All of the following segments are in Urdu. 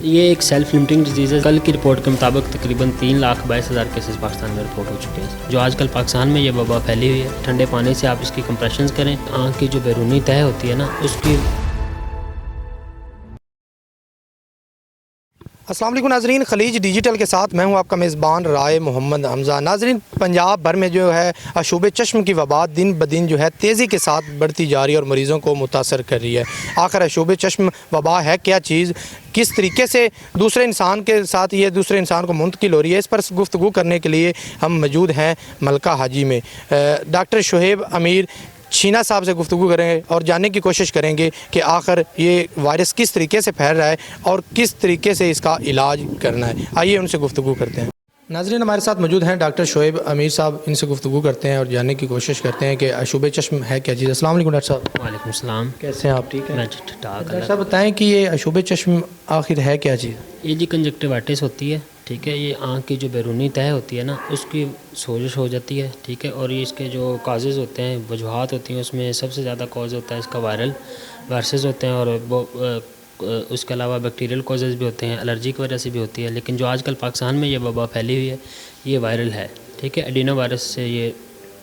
یہ ایک سیلف لمیٹنگ ڈیزیز ہے۔ کل کی رپورٹ کے مطابق تقریباً 3,22,000 کیسز پاکستان میں رپورٹ ہو چکے ہیں۔ جو آج کل پاکستان میں یہ وبا پھیلی ہوئی ہے، ٹھنڈے پانی سے آپ اس کی کمپریشنز کریں، آنکھ کی جو بیرونی تہہ ہوتی ہے نا اس کی۔ السلام علیکم ناظرین، خلیج ڈیجیٹل کے ساتھ میں ہوں آپ کا میزبان رائے محمد حمزہ۔ ناظرین، پنجاب بھر میں جو ہے آشوب چشم کی وبا دن بدن جو ہے تیزی کے ساتھ بڑھتی جا رہی ہے اور مریضوں کو متاثر کر رہی ہے۔ آخر آشوب چشم وبا ہے کیا چیز، کس طریقے سے دوسرے انسان کے ساتھ یہ دوسرے انسان کو منتقل ہو رہی ہے، اس پر گفتگو کرنے کے لیے ہم موجود ہیں ملکہ حاجی میں۔ ڈاکٹر شعیب امیر چھینا صاحب سے گفتگو کریں گے اور جاننے کی کوشش کریں گے کہ آخر یہ وائرس کس طریقے سے پھیل رہا ہے اور کس طریقے سے اس کا علاج کرنا ہے۔ آئیے ان سے گفتگو کرتے ہیں۔ ناظرین، ہمارے ساتھ موجود ہیں ڈاکٹر شعیب امیر صاحب، ان سے گفتگو کرتے ہیں اور جاننے کی کوشش کرتے ہیں کہ آشوب چشم ہے کیا چیز۔ السلام علیکم ڈاکٹر صاحب۔ وعلیکم السلام، کیسے ہیں آپ؟ ٹھیک ہے میں ٹھیک ٹھاک۔ ڈاکٹر صاحب بتائیں کہ یہ آشوب چشم آخر ہے کیا چیز؟ یہ جی کنجکٹیوائٹس ہوتی ہے، ٹھیک ہے۔ یہ آنکھ کی جو بیرونی تہہ ہوتی ہے نا اس کی سوزش ہو جاتی ہے، ٹھیک ہے۔ اور یہ اس کے جو کازز ہوتے ہیں، وجوہات ہوتی ہیں، اس میں سب سے زیادہ کاز ہوتا ہے اس کا وائرسز ہوتے ہیں، اور اس کے علاوہ بیکٹیریل کازز بھی ہوتے ہیں، الرجی کی وجہ سے بھی ہوتی ہے۔ لیکن جو آج کل پاکستان میں یہ وبا پھیلی ہوئی ہے یہ وائرل ہے، ٹھیک ہے۔ ایڈینو وائرس سے یہ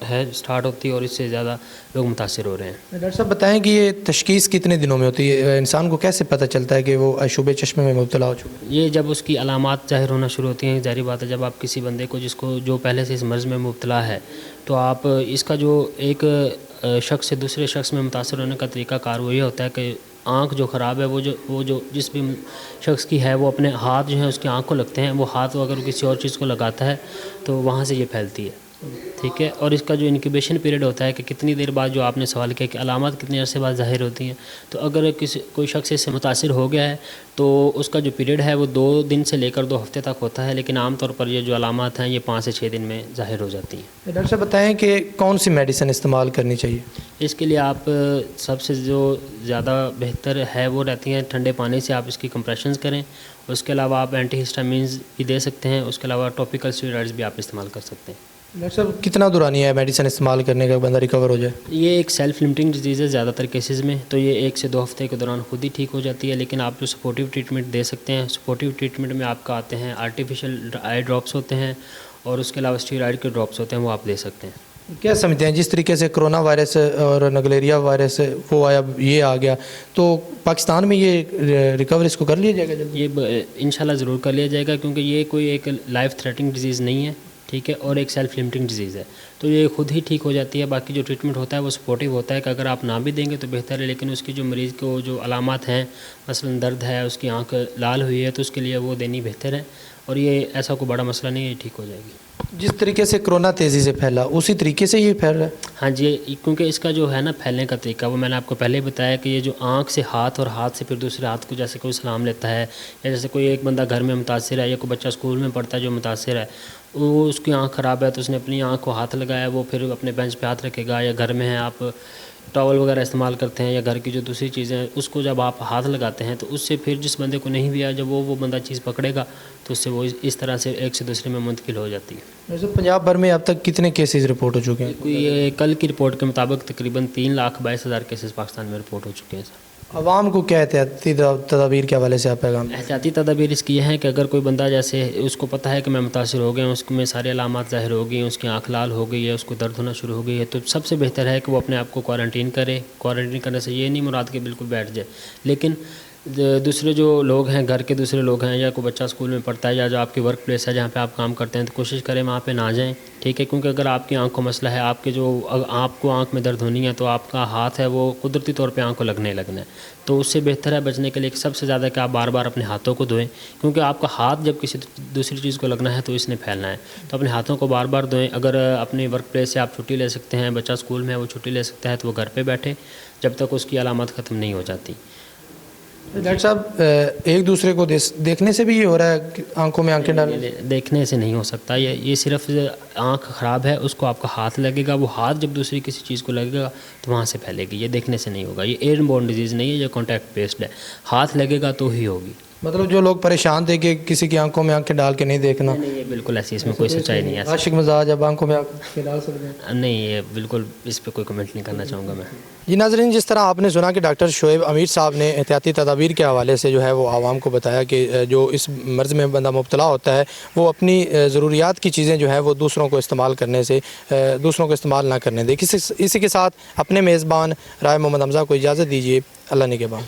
ہے سٹارٹ ہوتی ہے اور اس سے زیادہ لوگ متاثر ہو رہے ہیں۔ ڈاکٹر صاحب بتائیں کہ یہ تشخیص کتنے دنوں میں ہوتی ہے؟ انسان کو کیسے پتہ چلتا ہے کہ وہ آشوب چشم میں مبتلا ہو چکا ہے؟ یہ جب اس کی علامات ظاہر ہونا شروع ہوتی ہیں، ظاہری بات ہے جب آپ کسی بندے کو جو پہلے سے اس مرض میں مبتلا ہے، تو آپ اس کا جو ایک شخص سے دوسرے شخص میں متاثر ہونے کا طریقہ کار وہ یہ ہوتا ہے کہ آنکھ جو خراب ہے وہ جو جس بھی شخص کی ہے وہ اپنے ہاتھ جو ہیں اس کی آنکھ کو لگتے ہیں، وہ ہاتھ اگر کسی اور چیز کو لگاتا ہے تو وہاں سے یہ پھیلتی ہے، ٹھیک ہے۔ اور اس کا جو انکیوبیشن پیریڈ ہوتا ہے کہ کتنی دیر بعد، جو آپ نے سوال کیا کہ علامات کتنے عرصے بعد ظاہر ہوتی ہیں، تو اگر کوئی شخص اس سے متاثر ہو گیا ہے تو اس کا جو پیریڈ ہے وہ 2 دن سے لے کر 2 ہفتے تک ہوتا ہے، لیکن عام طور پر یہ جو علامات ہیں یہ 5 سے 6 دن میں ظاہر ہو جاتی ہیں۔ ڈاکٹر صاحب بتائیں کہ کون سی میڈیسن استعمال کرنی چاہیے؟ اس کے لیے آپ سب سے جو زیادہ بہتر ہے وہ رہتی ہیں ٹھنڈے پانی سے آپ اس کی کمپریشنز کریں۔ اس کے علاوہ آپ اینٹی ہسٹامینز بھی دے سکتے ہیں، اس کے علاوہ ٹاپیکل اسٹیرائڈز بھی آپ استعمال کر سکتے ہیں۔ ڈاکٹر صاحب کتنا دورانیہ ہے میڈیسن استعمال کرنے کا بندہ ریکور ہو جائے؟ یہ ایک سیلف لمیٹنگ ڈیزیز ہے زیادہ تر کیسز میں، تو یہ 1 سے 2 ہفتے کے دوران خود ہی ٹھیک ہو جاتی ہے، لیکن آپ جو سپورٹیو ٹریٹمنٹ دے سکتے ہیں، سپورٹیو ٹریٹمنٹ میں آپ کا آتے ہیں آرٹیفیشل آئی ڈراپس ہوتے ہیں اور اس کے علاوہ اسٹیرائڈ کے ڈراپس ہوتے ہیں، وہ آپ دے سکتے ہیں۔ کیا سمجھتے ہیں جس طریقے سے کرونا وائرس اور نگلیریا وائرس وہ آیا، یہ آ گیا، تو پاکستان میں یہ ریکور اس کو کر لیا جائے گا جلدی؟ یہ انشاءاللہ ضرور کر لیا جائے گا، کیونکہ یہ کوئی ایک لائف تھریٹنگ ڈیزیز نہیں ہے، ٹھیک ہے، اور ایک سیلف لمیٹنگ ڈیزیز ہے، تو یہ خود ہی ٹھیک ہو جاتی ہے۔ باقی جو ٹریٹمنٹ ہوتا ہے وہ سپورٹیو ہوتا ہے کہ اگر آپ نہ بھی دیں گے تو بہتر ہے، لیکن اس کی جو مریض کو جو علامات ہیں، مثلا درد ہے، اس کی آنکھ لال ہوئی ہے، تو اس کے لیے وہ دینی بہتر ہے، اور یہ ایسا کوئی بڑا مسئلہ نہیں ہے، یہ ٹھیک ہو جائے گی۔ جس طریقے سے کرونا تیزی سے پھیلا اسی طریقے سے یہ پھیل رہا ہے؟ ہاں جی، کیونکہ اس کا جو ہے نا پھیلنے کا طریقہ وہ میں نے آپ کو پہلے ہی بتایا کہ یہ جو آنکھ سے ہاتھ اور ہاتھ سے پھر دوسرے ہاتھ کو جیسے کوئی سلام لیتا ہے، یا جیسے کوئی ایک بندہ گھر میں متاثر ہے یا کوئی بچہ اسکول میں پڑھتا ہے جو متاثر ہے، وہ اس کی آنکھ خراب ہے تو اس نے اپنی آنکھ کو ہاتھ لگایا، وہ پھر اپنے بینچ پہ ہاتھ رکھے گا، یا گھر میں ہیں آپ ٹاول وغیرہ استعمال کرتے ہیں یا گھر کی جو دوسری چیزیں ہیں اس کو جب آپ ہاتھ لگاتے ہیں تو اس سے پھر جس بندے کو نہیں بھی آیا، جب وہ بندہ چیز پکڑے گا تو اس سے وہ اس طرح سے ایک سے دوسرے میں منتقل ہو جاتی ہے۔ ویسے پنجاب بھر میں اب تک کتنے کیسز رپورٹ ہو چکے ہیں؟ کوئی کل کی رپورٹ کے مطابق تقریباً 3,22,000 کیسز پاکستان میں رپورٹ ہو چکے ہیں سر۔ عوام کو کیا احتیاطی تدابیر کے حوالے سے آپ پیغام؟ احتیاطی تدابیر اس کی یہ ہیں کہ اگر کوئی بندہ جیسے اس کو پتہ ہے کہ میں متاثر ہو گیا ہوں، اس میں سارے علامات ظاہر ہو گئی ہیں، اس کی آنکھ لال ہو گئی ہے، اس کو درد ہونا شروع ہو گئی ہے، تو سب سے بہتر ہے کہ وہ اپنے آپ کو کوارنٹین کرے۔ کوارنٹین کرنے سے یہ نہیں مراد کہ بالکل بیٹھ جائے، لیکن دوسرے جو لوگ ہیں، گھر کے دوسرے لوگ ہیں، یا کوئی بچہ اسکول میں پڑھتا ہے یا جو آپ کی ورک پلیس ہے جہاں پہ آپ کام کرتے ہیں، تو کوشش کریں وہاں پہ نہ جائیں، ٹھیک ہے۔ کیونکہ اگر آپ کی آنکھ کو مسئلہ ہے، آپ کو آنکھ میں درد ہونی ہے، تو آپ کا ہاتھ ہے وہ قدرتی طور پہ آنکھ کو لگنا ہے، تو اس سے بہتر ہے بچنے کے لیے سب سے زیادہ کہ آپ بار بار اپنے ہاتھوں کو دھوئیں، کیونکہ آپ کا ہاتھ جب کسی دوسری چیز کو لگنا ہے تو اس نے پھیلنا ہے، تو اپنے ہاتھوں کو بار بار دھوئیں۔ اگر اپنی ورک پلیس سے آپ چھٹی لے سکتے ہیں، بچہ اسکول میں ہے وہ چھٹی لے سکتا ہے، تو وہ گھر پہ بیٹھے جب تک اس کی علامات ختم نہیں ہو جاتی۔ ڈاکٹر صاحب ایک دوسرے کو دیکھنے سے بھی یہ ہو رہا ہے کہ آنکھوں میں آنکھیں ڈالنے؟ دیکھنے سے نہیں ہو سکتا، یہ صرف آنکھ خراب ہے، اس کو آپ کا ہاتھ لگے گا، وہ ہاتھ جب دوسری کسی چیز کو لگے گا تو وہاں سے پھیلے گی، یہ دیکھنے سے نہیں ہوگا۔ یہ ایئر بورن ڈیزیز نہیں ہے، یہ کانٹیکٹ بیسڈ ہے، ہاتھ لگے گا تو ہی ہوگی۔ مطلب جو لوگ پریشان تھے کہ کسی کی آنکھوں میں آنکھیں ڈال کے نہیں دیکھنا، نہیں، یہ بالکل ایسی اس میں کوئی سچائی نہیں ہے. عاشق مزاج اب آنکھوں میں آنکھیں ڈال سکتے ہیں. نہیں، یہ بالکل اس پہ کوئی کمنٹ نہیں کرنا چاہوں گا میں. جی ناظرین، جس طرح آپ نے سنا کہ ڈاکٹر شعیب امیر صاحب نے احتیاطی تدابیر کے حوالے سے جو ہے وہ عوام کو بتایا کہ جو اس مرض میں بندہ مبتلا ہوتا ہے وہ اپنی ضروریات کی چیزیں جو ہے وہ دوسروں کو استعمال نہ کرنے دے. اسی کے ساتھ اپنے میزبان رائے محمد حمزہ کو اجازت دیجیے. اللہ نگہبان.